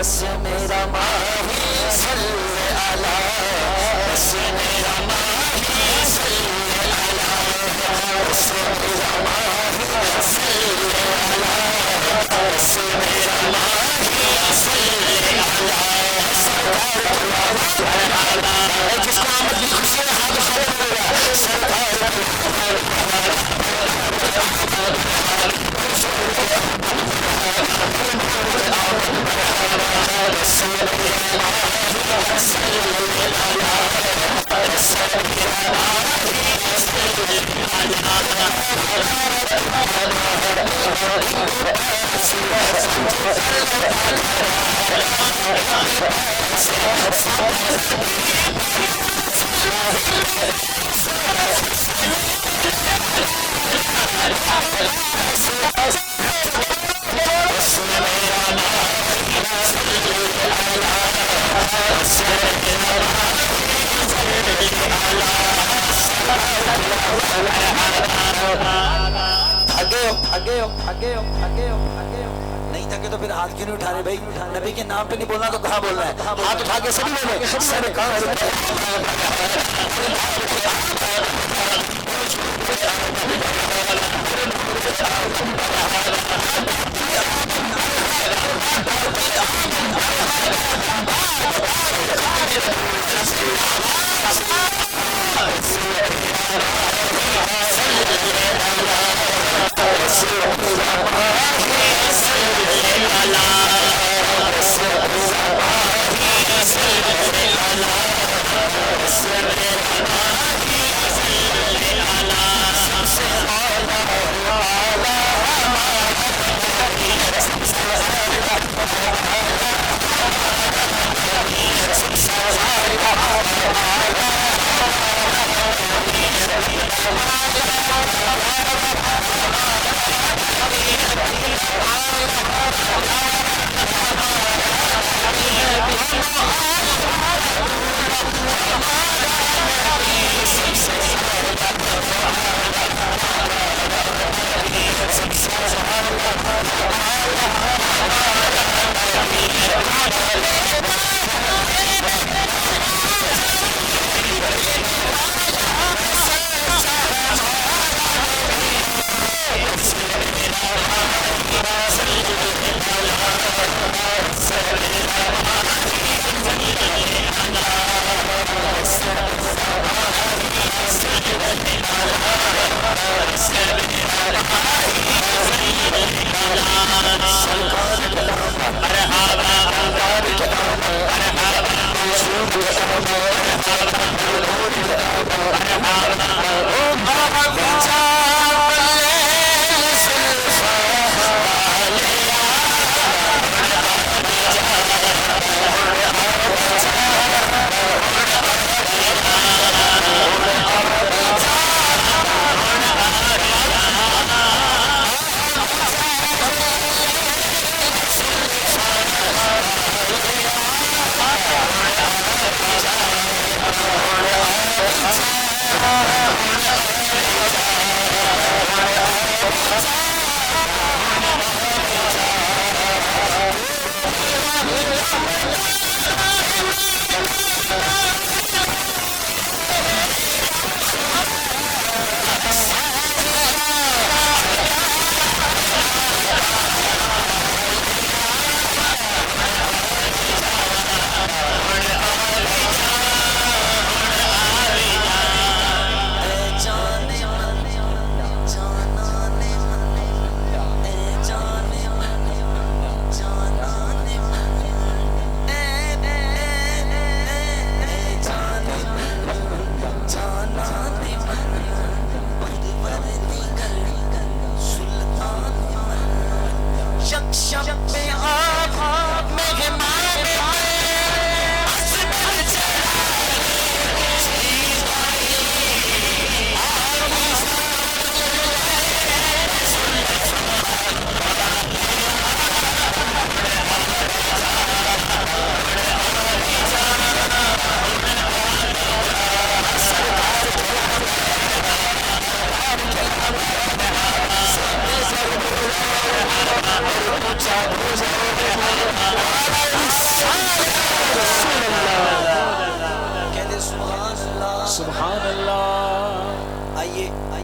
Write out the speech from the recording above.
بس میرا ماہی صلی علی، بس میرا ماہی صلی علی، بس میرا ماہی صلی علی، بس میرا ماہی صلی علی، جس کو آمد کی خوشی ہے ہاتھ کھڑے ہوگا سرکار نہیں تھکے تو پھر ہاتھ کیوں نہیں اٹھا رہے بھائی؟ نبی کے نام پہ نہیں بولنا تو کہاں بولنا ہے؟ ہاتھ اٹھا کے سبھی بولے سرکار سبحان اللہ. آئیے